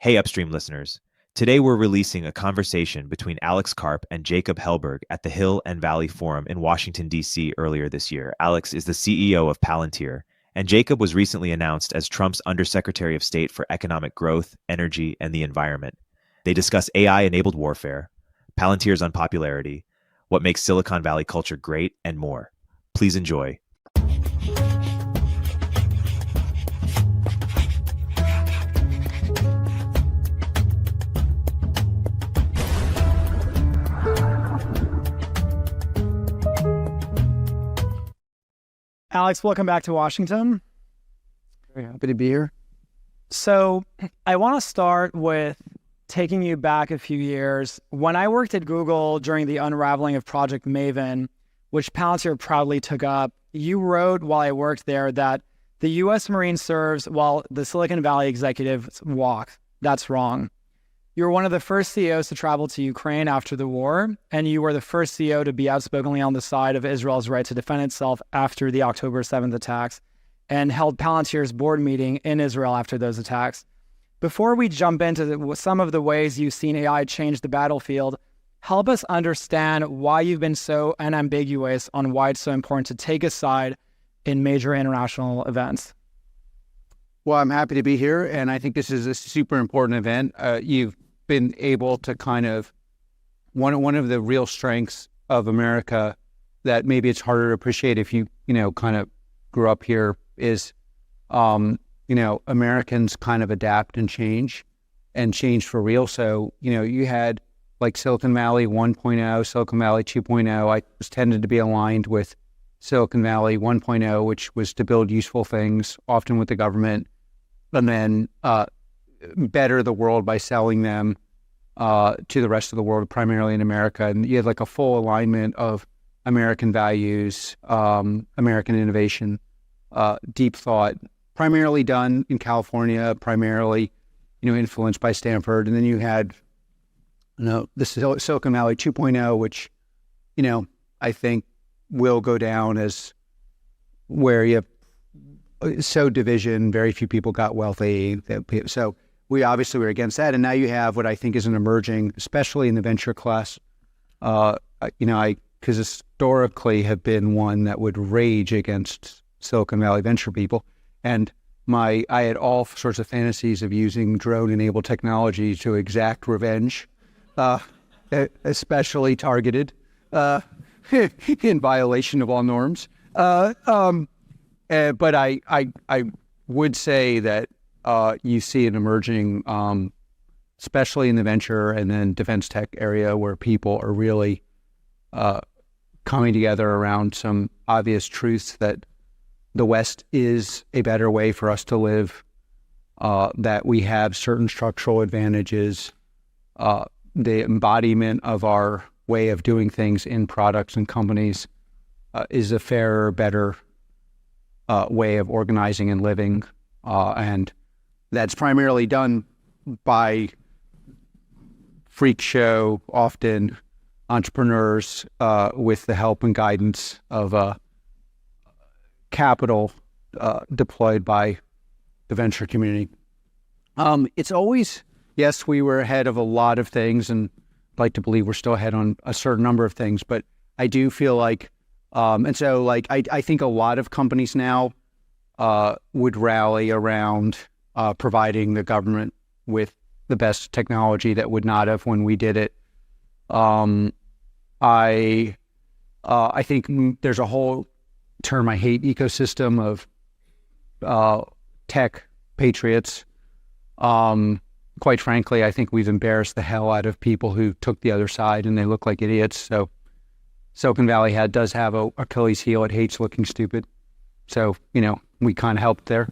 Hey, Upstream listeners. Today we're releasing a conversation between Alex Karp and Jacob Helberg at the Hill and Valley Forum in Washington, D.C. earlier this year. Alex is the CEO of Palantir, and Jacob was recently announced as Trump's Undersecretary of State for Economic Growth, Energy, and the Environment. They discuss AI-enabled warfare, Palantir's unpopularity, what makes Silicon Valley culture great, and more. Please enjoy. Alex, welcome back to Washington. Very happy to be here. So I want to start with taking you back a few years. When I worked at Google during the unraveling of Project Maven, which Palantir proudly took up, you wrote while I worked there that the U.S. Marine serves while the Silicon Valley executives walk. That's wrong. You were one of the first CEOs to travel to Ukraine after the war, and you were the first CEO to be outspokenly on the side of Israel's right to defend itself after the October 7th attacks, and held Palantir's board meeting in Israel after those attacks. Before we jump into some of the ways you've seen AI change the battlefield, help us understand why you've been so unambiguous on why it's so important to take a side in major international events. Well, I'm happy to be here, and I think this is a super important event. You've been able to kind of, one of the real strengths of America that maybe it's harder to appreciate if you kind of grew up here is, Americans kind of adapt and change for real. So, you had like Silicon Valley 1.0, Silicon Valley 2.0. I was tended to be aligned with Silicon Valley 1.0, which was to build useful things, often with the government, and then better the world by selling them to the rest of the world, primarily in America. And you had like a full alignment of American values, American innovation, deep thought, primarily done in California, primarily, influenced by Stanford. And then you had, the Silicon Valley 2.0, which, I think will go down as where you have so division, very few people got wealthy. So we obviously were against that. And now you have what I think is an emerging, especially in the venture class, because historically have been one that would rage against Silicon Valley venture people. And I had all sorts of fantasies of using drone-enabled technology to exact revenge, especially targeted in violation of all norms. But I would say that you see an emerging, especially in the venture and then defense tech area, where people are really coming together around some obvious truths that the West is a better way for us to live, that we have certain structural advantages, the embodiment of our way of doing things in products and companies is a fairer, better way of organizing and living, and that's primarily done by freak show, often entrepreneurs with the help and guidance of capital deployed by the venture community. It's always, yes, we were ahead of a lot of things, and I'd like to believe we're still ahead on a certain number of things, but I do feel like, and so like I think a lot of companies now would rally around providing the government with the best technology that would not have when we did it. I think there's a whole term I hate, ecosystem of tech patriots. Quite frankly, I think we've embarrassed the hell out of people who took the other side and they look like idiots. So Silicon Valley does have a Achilles heel. It hates looking stupid. So, we kind of helped there.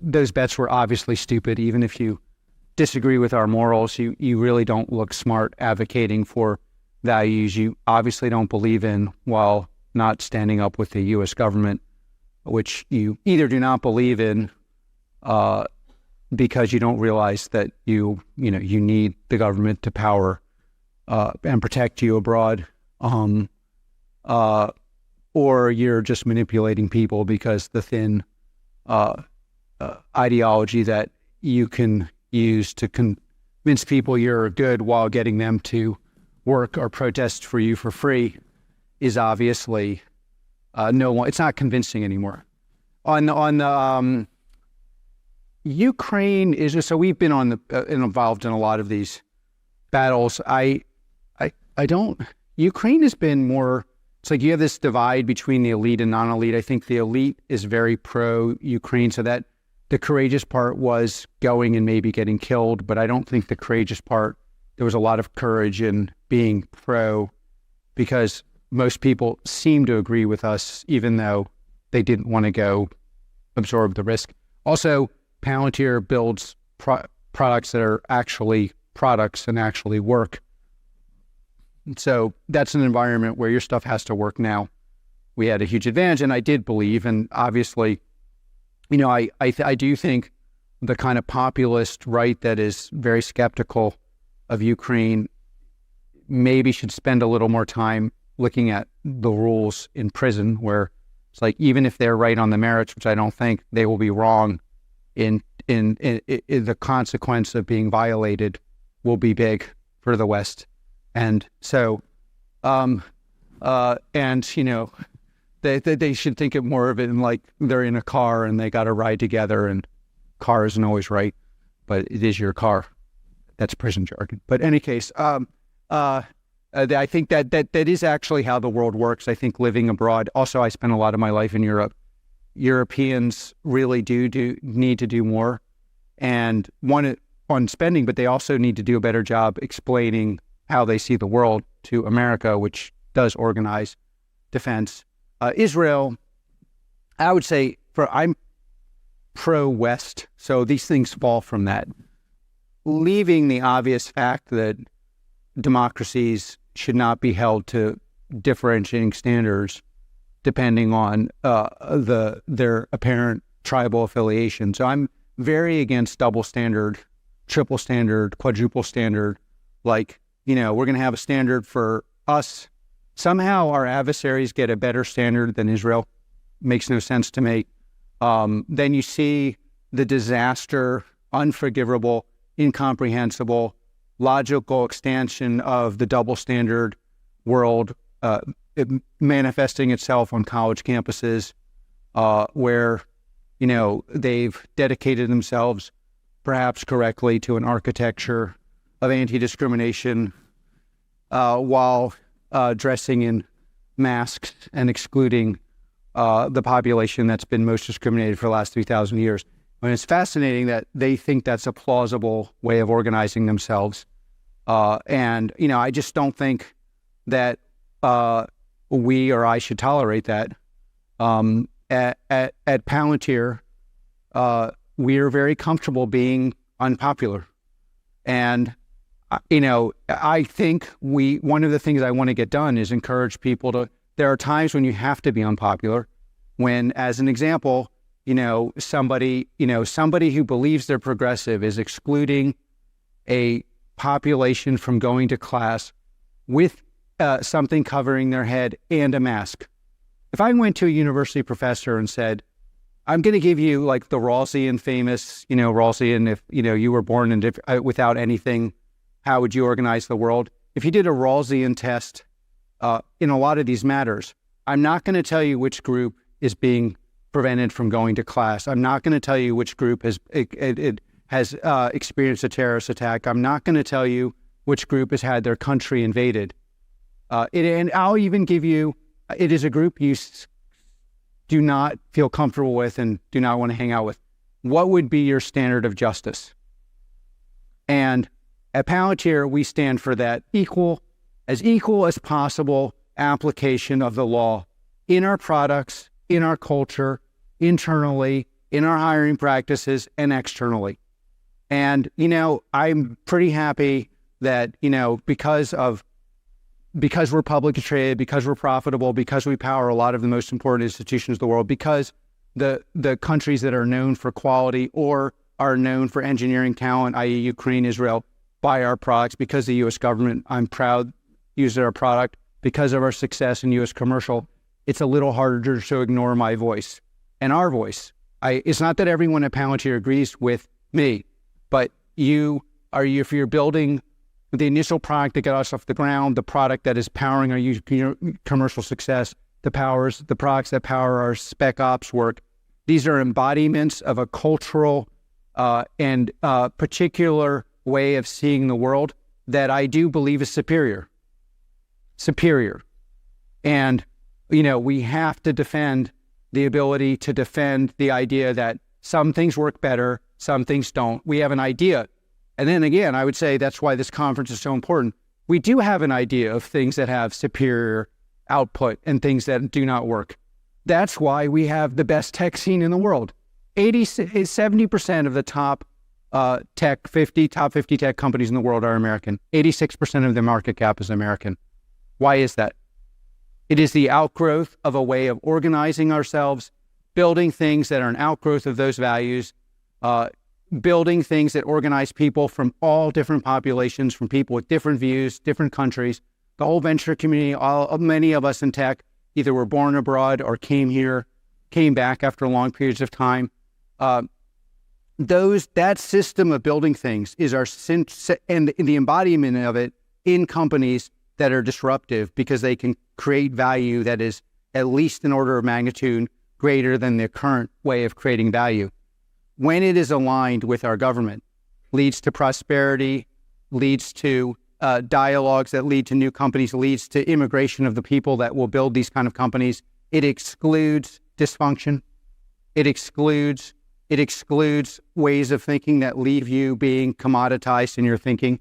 Those bets were obviously stupid. Even if you disagree with our morals, you really don't look smart advocating for values you obviously don't believe in while not standing up with the U.S. government, which you either do not believe in because you don't realize that you need the government to power and protect you abroad, or you're just manipulating people because the thin ideology that you can use to convince people you're good while getting them to work or protest for you for free is obviously it's not convincing anymore. On Ukraine is just, so we've been involved in a lot of these battles. Ukraine has been more, it's like you have this divide between the elite and non-elite. I think the elite is very pro-Ukraine, so that the courageous part was going and maybe getting killed, but I don't think the courageous part, there was a lot of courage in being pro, because most people seem to agree with us, even though they didn't want to go absorb the risk. Also, Palantir builds products that are actually products and actually work. And so that's an environment where your stuff has to work now. We had a huge advantage, and I did believe, and obviously, I do think the kind of populist right that is very skeptical of Ukraine maybe should spend a little more time looking at the rules in prison, where it's like, even if they're right on the merits, which I don't think, they will be wrong in the consequence of being violated will be big for the West. And so, they should think of more of it in like they're in a car and they got to ride together, and car isn't always right, but it is your car. That's prison jargon. But in any case, I think that is actually how the world works. I think living abroad, also I spent a lot of my life in Europe. Europeans really do need to do more, and one on spending, but they also need to do a better job explaining how they see the world to America, which does organize defense. Israel, I would say, I'm pro-West, so these things fall from that. Leaving the obvious fact that democracies should not be held to differentiating standards depending on their apparent tribal affiliation. So I'm very against double standard, triple standard, quadruple standard. Like, we're going to have a standard for us. Somehow our adversaries get a better standard than Israel. Makes no sense to me. Then you see the disaster, unforgivable, incomprehensible, logical extension of the double standard world manifesting itself on college campuses, where, they've dedicated themselves, perhaps correctly, to an architecture of anti-discrimination while dressing in masks and excluding the population that's been most discriminated for the last 3,000 years. And it's fascinating that they think that's a plausible way of organizing themselves. And I just don't think that we or I should tolerate that. At Palantir, we are very comfortable being unpopular. And, I think one of the things I want to get done is encourage people there are times when you have to be unpopular, when, as an example, somebody who believes they're progressive is excluding a population from going to class with something covering their head and a mask. If I went to a university professor and said, I'm going to give you like the Rawlsian famous, Rawlsian, if, you were born without anything, how would you organize the world? If you did a Rawlsian test in a lot of these matters, I'm not going to tell you which group is being prevented from going to class. I'm not going to tell you which group has experienced a terrorist attack. I'm not going to tell you which group has had their country invaded. And I'll even give you, it is a group you do not feel comfortable with and do not want to hang out with. What would be your standard of justice? And at Palantir, we stand for that equal as possible application of the law in our products, in our culture, internally, in our hiring practices, and externally. And, I'm pretty happy that, because we're publicly traded, because we're profitable, because we power a lot of the most important institutions of the world, because the countries that are known for quality or are known for engineering talent, i.e. Ukraine, Israel, buy our products, because the U.S. government, I'm proud, uses our product, because of our success in U.S. commercial, it's a little harder to ignore my voice and our voice. It's not that everyone at Palantir agrees with me, but if you're building the initial product that got us off the ground, the product that is powering our commercial success, the products that power our spec ops work, these are embodiments of a cultural and particular way of seeing the world that I do believe is superior. And, we have to defend the ability to defend the idea that some things work better, some things don't. We have an idea. And then again, I would say that's why this conference is so important. We do have an idea of things that have superior output and things that do not work. That's why we have the best tech scene in the world. 70% of the top 50 tech companies in the world are American. 86% of their market cap is American. Why is that? It is the outgrowth of a way of organizing ourselves, building things that are an outgrowth of those values, building things that organize people from all different populations, from people with different views, different countries. The whole venture community, many of us in tech, either were born abroad or came back after long periods of time. That system of building things is and the embodiment of it in companies that are disruptive because they can create value that is at least an order of magnitude greater than the current way of creating value. When it is aligned with our government, leads to prosperity, leads to dialogues that lead to new companies, leads to immigration of the people that will build these kind of companies. It excludes dysfunction. It excludes ways of thinking that leave you being commoditized in your thinking.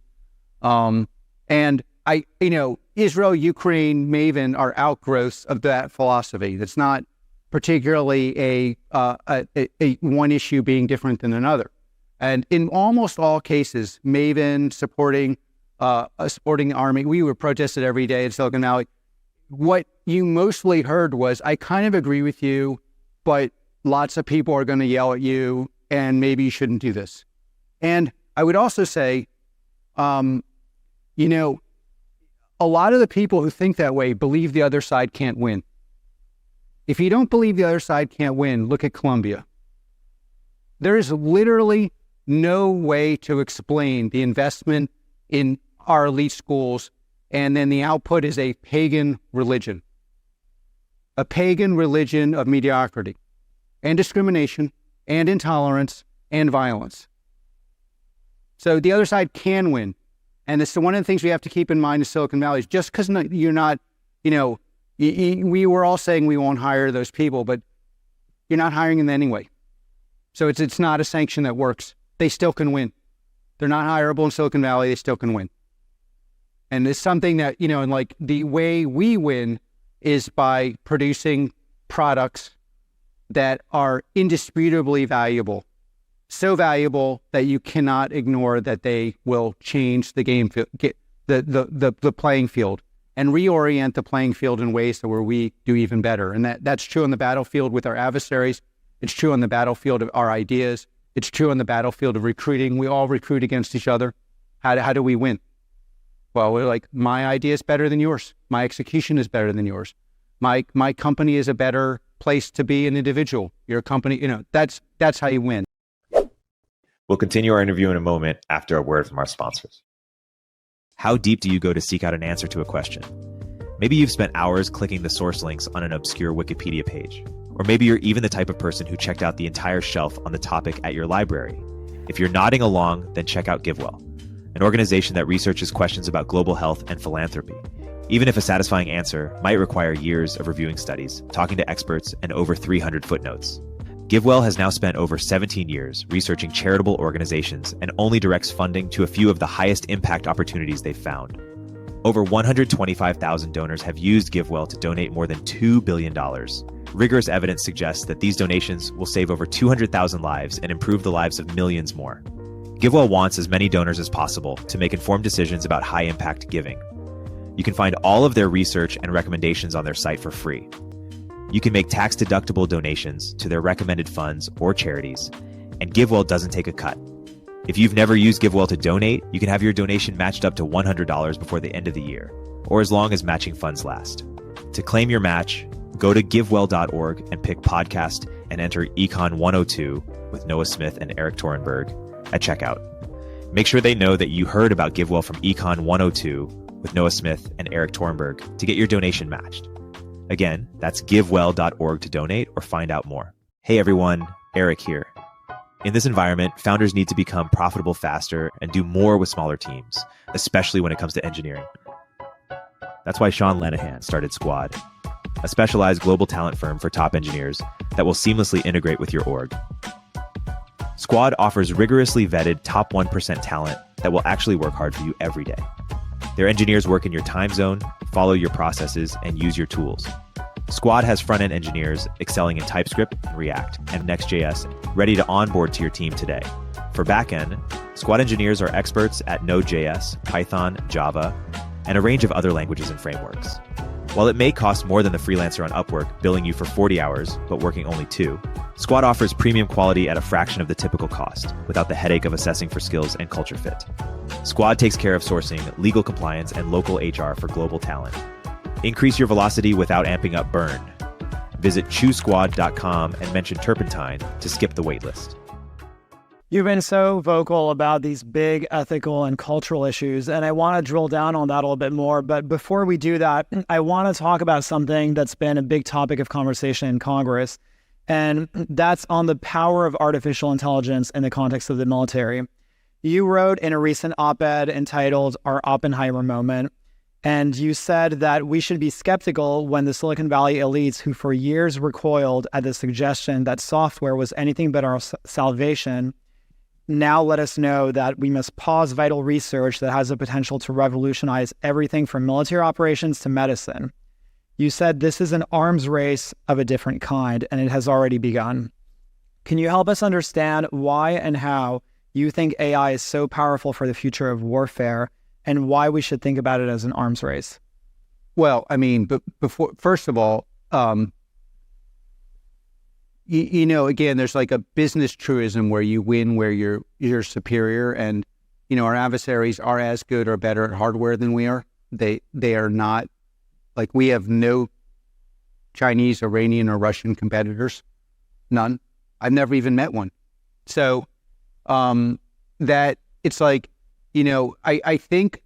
Israel, Ukraine, Maven are outgrowths of that philosophy. That's not particularly a one issue being different than another. And in almost all cases, Maven supporting the army, we were protested every day in Silicon Valley. What you mostly heard was, I kind of agree with you, but lots of people are going to yell at you, and maybe you shouldn't do this. And I would also say, a lot of the people who think that way believe the other side can't win. If you don't believe the other side can't win, look at Columbia. There is literally no way to explain the investment in our elite schools, and then the output is a pagan religion of mediocrity and discrimination and intolerance and violence. So the other side can win. And it's one of the things we have to keep in mind in Silicon Valley is just because you're not, we were all saying we won't hire those people, but you're not hiring them anyway. So it's not a sanction that works. They still can win. They're not hireable in Silicon Valley. They still can win. And it's something that, the way we win is by producing products that are indisputably valuable. So valuable that you cannot ignore that they will change the game, the playing field, and reorient the playing field in ways where we do even better. And that's true on the battlefield with our adversaries. It's true on the battlefield of our ideas. It's true on the battlefield of recruiting. We all recruit against each other. How do we win? Well, we're like, my idea is better than yours. My execution is better than yours. My company is a better place to be an individual. Your company, that's how you win. We'll continue our interview in a moment after a word from our sponsors. How deep do you go to seek out an answer to a question? Maybe you've spent hours clicking the source links on an obscure Wikipedia page. Or maybe you're even the type of person who checked out the entire shelf on the topic at your library. If you're nodding along, then check out GiveWell, an organization that researches questions about global health and philanthropy. Even if a satisfying answer might require years of reviewing studies, talking to experts, and over 300 footnotes. GiveWell has now spent over 17 years researching charitable organizations and only directs funding to a few of the highest impact opportunities they've found. Over 125,000 donors have used GiveWell to donate more than $2 billion. Rigorous evidence suggests that these donations will save over 200,000 lives and improve the lives of millions more. GiveWell wants as many donors as possible to make informed decisions about high-impact giving. You can find all of their research and recommendations on their site for free. You can make tax-deductible donations to their recommended funds or charities, and GiveWell doesn't take a cut. If you've never used GiveWell to donate, you can have your donation matched up to $100 before the end of the year, or as long as matching funds last. To claim your match, go to givewell.org and pick podcast and enter Econ 102 with Noah Smith and Eric Torenberg at checkout. Make sure they know that you heard about GiveWell from Econ 102 with Noah Smith and Eric Tornberg to get your donation matched. Again, that's givewell.org to donate or find out more. Hey everyone, Eric here. In this environment, founders need to become profitable faster and do more with smaller teams, especially when it comes to engineering. That's why Sean Lanahan started Squad, a specialized global talent firm for top engineers that will seamlessly integrate with your org. Squad offers rigorously vetted top 1% talent that will actually work hard for you every day. Their engineers work in your time zone, follow your processes, and use your tools. Squad has front-end engineers excelling in TypeScript, React, and Next.js ready to onboard to your team today. For backend, Squad engineers are experts at Node.js, Python, Java, and a range of other languages and frameworks. While it may cost more than the freelancer on Upwork billing you for 40 hours, but working only 2, Squad offers premium quality at a fraction of the typical cost, without the headache of assessing for skills and culture fit. Squad takes care of sourcing, legal compliance, and local HR for global talent. Increase your velocity without amping up burn. Visit choosesquad.com and mention Turpentine to skip the waitlist. You've been so vocal about these big ethical and cultural issues, and I want to drill down on that a little bit more. But before we do that, I want to talk about something that's been a big topic of conversation in Congress, and that's on the power of artificial intelligence in the context of the military. You wrote in a recent op-ed entitled Our Oppenheimer Moment, and you said that we should be skeptical when the Silicon Valley elites who for years recoiled at the suggestion that software was anything but our salvation now let us know that we must pause vital research that has the potential to revolutionize everything from military operations to medicine. You said this is an arms race of a different kind, and it has already begun. Can you help us understand why and how you think AI is so powerful for the future of warfare, and why we should think about it as an arms race? Well, I mean, but first of all, again, there's like a business truism where you win where you're superior, and our adversaries are as good or better at hardware than we are. They are not, like, we have no Chinese, Iranian, or Russian competitors, none. I've never even met one. So that it's like, I think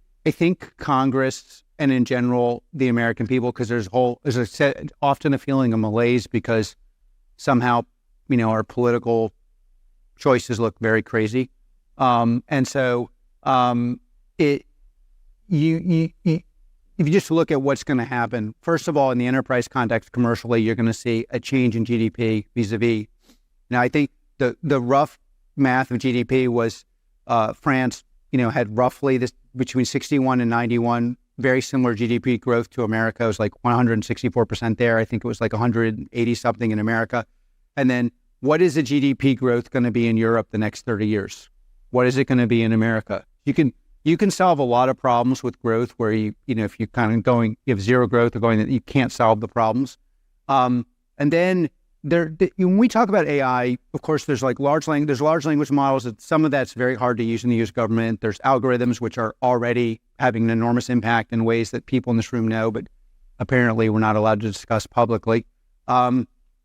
Congress and in general the American people, because there's often a feeling of malaise because somehow, our political choices look very crazy. And so if you just look at what's going to happen, first of all, in the enterprise context, commercially, you're going to see a change in GDP vis-a-vis. Now, I think the rough math of GDP was France, had roughly this between 61 and 91, very similar GDP growth to America. It was like 164% there. I think it was like 180 something in America. And then what is the GDP growth going to be in Europe the next 30 years? What is it going to be in America? You can solve a lot of problems with growth where if you're kind of you have zero growth or you can't solve the problems. And then when we talk about AI, of course, there's large language models. Some of that's very hard to use in the U.S. government. There's algorithms which are already having an enormous impact in ways that people in this room know, but apparently we're not allowed to discuss publicly.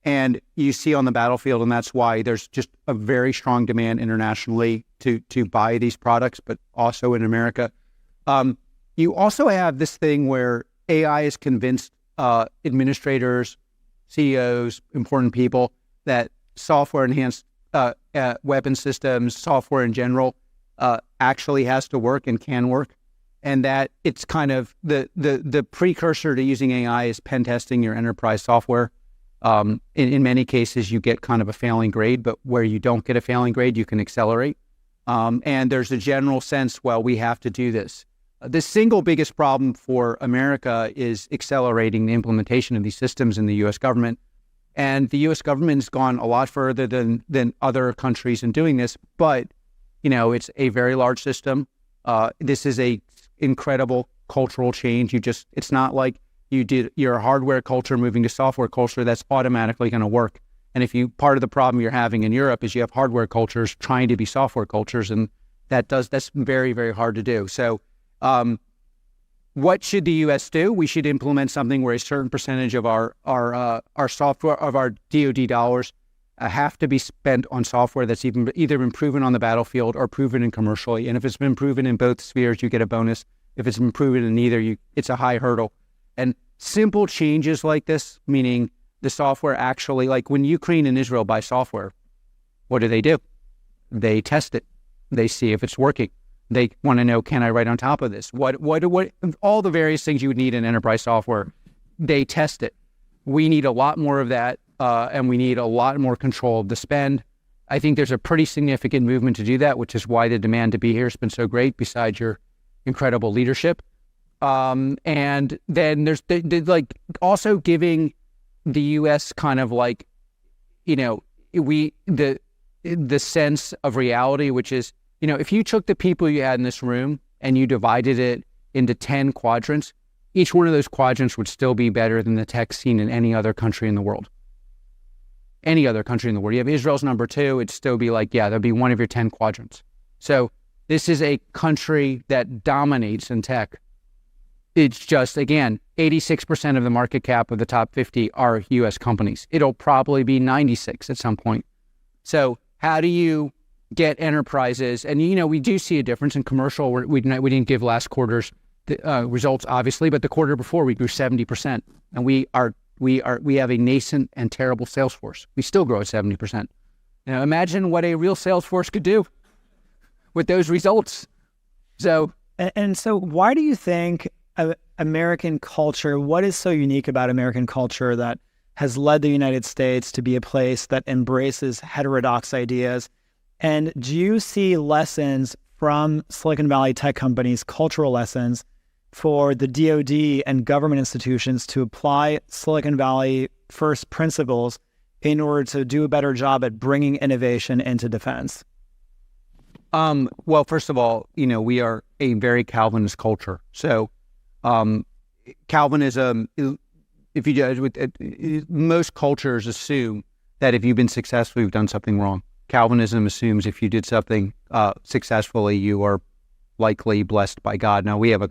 And you see on the battlefield, and that's why there's just a very strong demand internationally to buy these products, but also in America. You also have this thing where AI has convinced administrators, CEOs, important people that software-enhanced weapon systems, software in general, actually has to work and can work, and that it's kind of the precursor to using AI is pen testing your enterprise software. In many cases, you get kind of a failing grade, but where you don't get a failing grade, you can accelerate. And there's a general sense, well, we have to do this. The single biggest problem for America is accelerating the implementation of these systems in the U.S. government. And the U.S. government has gone a lot further than other countries in doing this. But, it's a very large system. This is a incredible cultural change. It's not like you did your hardware culture moving to software culture that's automatically going to work. And part of the problem you're having in Europe is you have hardware cultures trying to be software cultures, and that's very, very hard to do. So what should the U.S. do? We should implement something where a certain percentage of our software, of our DoD dollars, have to be spent on software that's either been proven on the battlefield or proven in commercially. And if it's been proven in both spheres, you get a bonus. If it's been proven in neither, it's a high hurdle. And simple changes like this, meaning the software actually, like when Ukraine and Israel buy software, what do? They test it. They see if it's working. They want to know, can I write on top of this? What, all the various things you would need in enterprise software, they test it. We need a lot more of that, and we need a lot more control of the spend. I think there's a pretty significant movement to do that, which is why the demand to be here has been so great, besides your incredible leadership. And then there's like also giving the U.S. kind of like, the sense of reality, which is, if you took the people you had in this room and you divided it into 10 quadrants, each one of those quadrants would still be better than the tech scene in any other country in the world. Any other country in the world. You have Israel's number 2, it'd still be like, yeah, that'd be one of your 10 quadrants. So this is a country that dominates in tech. It's just, again, 86% of the market cap of the top 50 are U.S. companies. It'll probably be 96 at some point. So how do you get enterprises? And, we do see a difference in commercial. We didn't give last quarter's results, obviously, but the quarter before we grew 70%. And we have a nascent and terrible sales force. We still grow at 70%. Imagine what a real sales force could do with those results. So, and so why do you think American culture, what is so unique about American culture that has led the United States to be a place that embraces heterodox ideas? And do you see lessons from Silicon Valley tech companies, cultural lessons, for the DoD and government institutions to apply Silicon Valley first principles in order to do a better job at bringing innovation into defense? Well, first of all, we are a very Calvinist culture. So Calvinism, if you judge with most cultures assume that if you've been successful, you've done something wrong. Calvinism assumes if you did something successfully, you are likely blessed by God. Now, we have a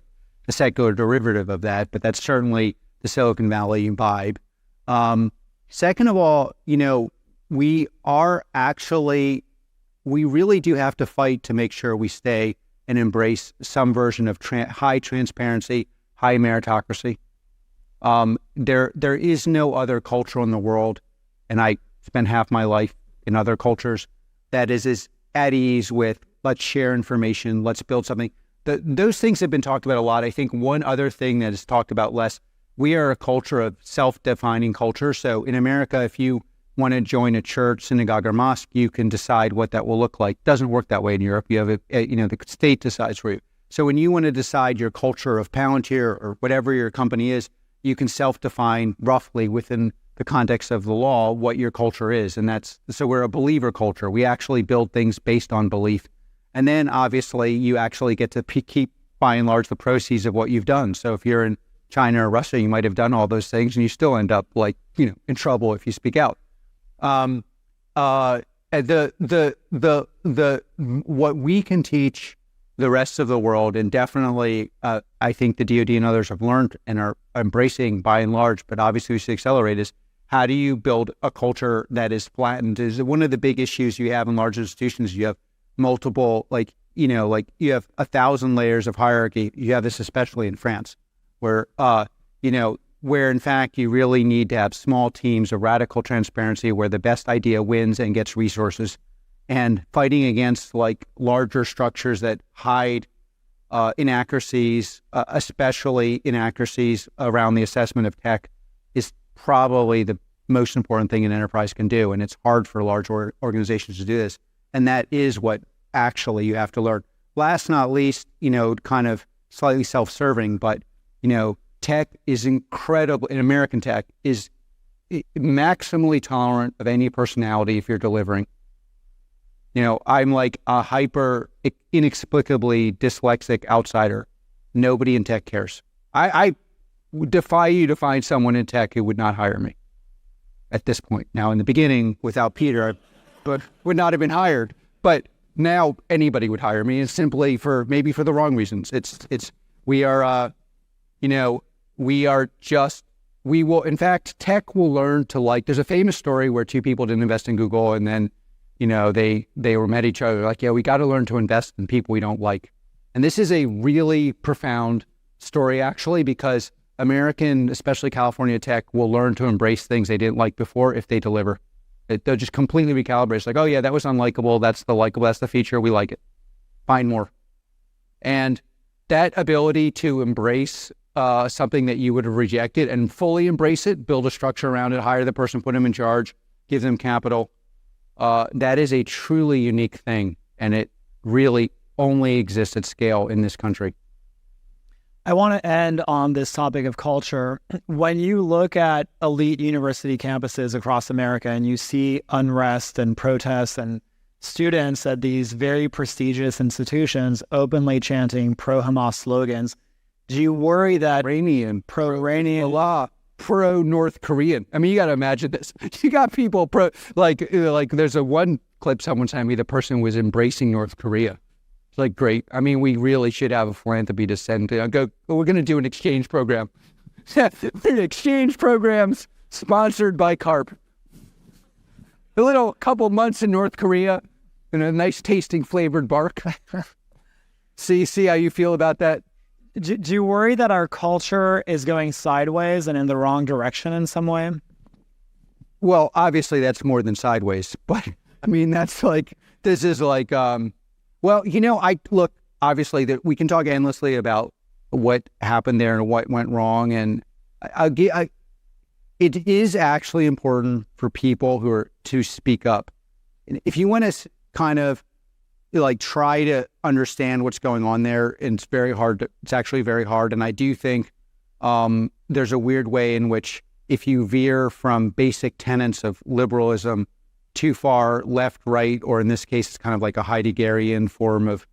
secular derivative of that, but that's certainly the Silicon Valley vibe. Second of all, we really do have to fight to make sure we stay and embrace some version of high transparency, high meritocracy. There is no other culture in the world, and I spent half my life in other cultures, that is as at ease with, let's share information, let's build something. Those things have been talked about a lot. I think one other thing that is talked about less, we are a culture of self-defining culture. So in America, if you want to join a church, synagogue, or mosque, you can decide what that will look like. Doesn't work that way in Europe. You have the state decides for you. So when you want to decide your culture of Palantir or whatever your company is, you can self-define roughly within the context of the law what your culture is. And so we're a believer culture. We actually build things based on belief. And then obviously you actually get to keep by and large the proceeds of what you've done. So if you're in China or Russia, you might have done all those things and you still end up in trouble if you speak out. What we can teach the rest of the world, and definitely I think the DoD and others have learned and are embracing by and large, but obviously we should accelerate, is how do you build a culture that is flattened? Is one of the big issues you have in large institutions. You have multiple, you have 1,000 layers of hierarchy. You have this especially in France, where in fact you really need to have small teams of radical transparency where the best idea wins and gets resources, and fighting against larger structures that hide inaccuracies, especially inaccuracies around the assessment of tech, is probably the most important thing an enterprise can do. And it's hard for large organizations to do this. And that is what actually you have to learn. Last not least, kind of slightly self-serving, but, tech is incredible. In American tech is maximally tolerant of any personality if you're delivering. I'm like a hyper, inexplicably dyslexic outsider. Nobody in tech cares. I defy you to find someone in tech who would not hire me at this point. Now, in the beginning, without Peter, but would not have been hired. But now anybody would hire me, and simply maybe for the wrong reasons. We are just we will, in fact, tech will learn to like, there's a famous story where two people didn't invest in Google and then, they were met each other like, yeah, we got to learn to invest in people we don't like. And this is a really profound story, actually, because American, especially California tech, will learn to embrace things they didn't like before if they deliver. They'll just completely recalibrate. It's like, oh yeah, that was unlikable. That's the likable. That's the feature. We like it. Find more. And that ability to embrace something that you would have rejected and fully embrace it, build a structure around it, hire the person, put them in charge, give them capital. That is a truly unique thing. And it really only exists at scale in this country. I want to end on this topic of culture. When you look at elite university campuses across America and you see unrest and protests and students at these very prestigious institutions openly chanting pro-Hamas slogans, do you worry that Iranian, pro-Iranian, Allah, pro-North Korean? I mean, you got to imagine this. You got people like there's a one clip someone sent me, the person was embracing North Korea. It's like, great. I mean, we really should have a philanthropy to send to go. We're going to do an exchange program. Exchange programs sponsored by Karp. A little couple months in North Korea and a nice tasting flavored bark. See how you feel about that? do you worry that our culture is going sideways and in the wrong direction in some way? Well, obviously that's more than sideways, but I mean, that's like, this is like, well, obviously that we can talk endlessly about what happened there and what went wrong. And it is actually important for people who are to speak up. And if you want to kind of try to understand what's going on there, and it's very hard. It's actually very hard. And I do think there's a weird way in which if you veer from basic tenets of liberalism too far left, right, or in this case, it's kind of like a Heideggerian form of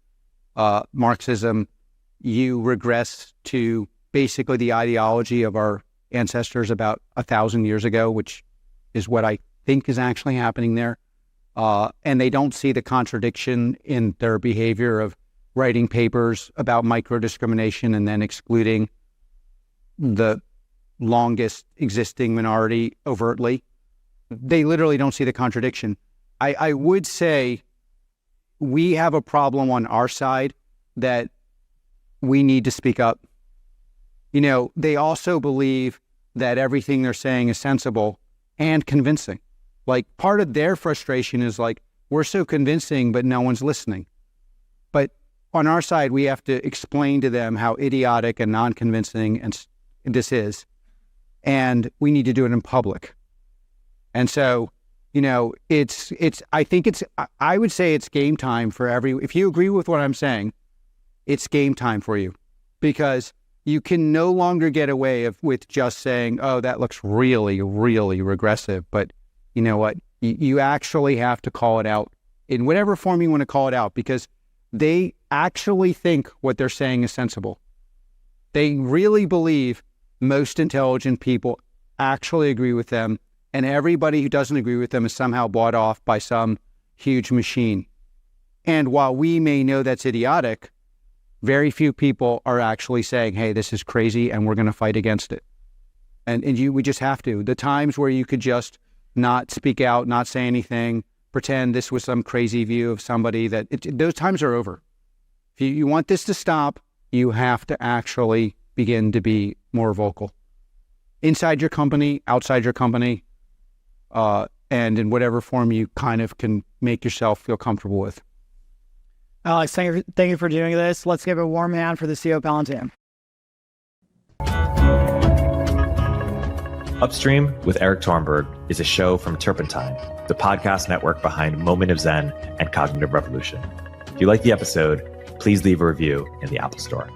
Marxism, you regress to basically the ideology of our ancestors about 1,000 years ago, which is what I think is actually happening there. And they don't see the contradiction in their behavior of writing papers about micro-discrimination and then excluding the longest existing minority overtly. They literally don't see the contradiction. I would say we have a problem on our side that we need to speak up. They also believe that everything they're saying is sensible and convincing. Like, part of their frustration is like, we're so convincing, but no one's listening. But on our side, we have to explain to them how idiotic and non-convincing and this is. And we need to do it in public. And so, I would say it's game time for if you agree with what I'm saying, it's game time for you, because you can no longer get away with just saying, oh, that looks really, really regressive. But you know what? You actually have to call it out in whatever form you want to call it out, because they actually think what they're saying is sensible. They really believe most intelligent people actually agree with them, and everybody who doesn't agree with them is somehow bought off by some huge machine. And while we may know that's idiotic, very few people are actually saying, hey, this is crazy and we're going to fight against it. And we just have to. The times where you could just not speak out, not say anything, pretend this was some crazy view of somebody, those times are over. If you want this to stop, you have to actually begin to be more vocal. Inside your company, outside your company, and in whatever form you kind of can make yourself feel comfortable with. Alex, thank you for doing this. Let's give a warm hand for the CEO of Palantir. Upstream with Eric Thornburg is a show from Turpentine, the podcast network behind Moment of Zen and Cognitive Revolution. If you like the episode, please leave a review in the Apple Store.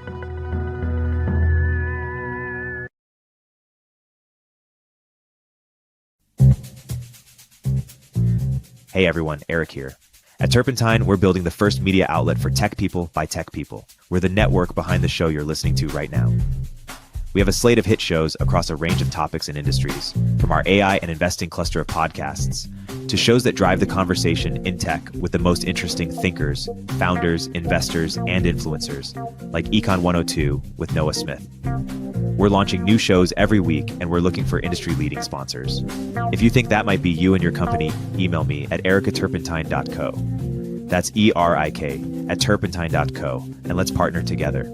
Hey everyone, Eric here. At Turpentine, we're building the first media outlet for tech people by tech people. We're the network behind the show you're listening to right now. We have a slate of hit shows across a range of topics and industries, from our AI and investing cluster of podcasts to shows that drive the conversation in tech with the most interesting thinkers, founders, investors, and influencers, like Econ 102 with Noah Smith. We're launching new shows every week, and we're looking for industry-leading sponsors. If you think that might be you and your company, email me at ericaturpentine.co. That's ERIK at turpentine.co, and let's partner together.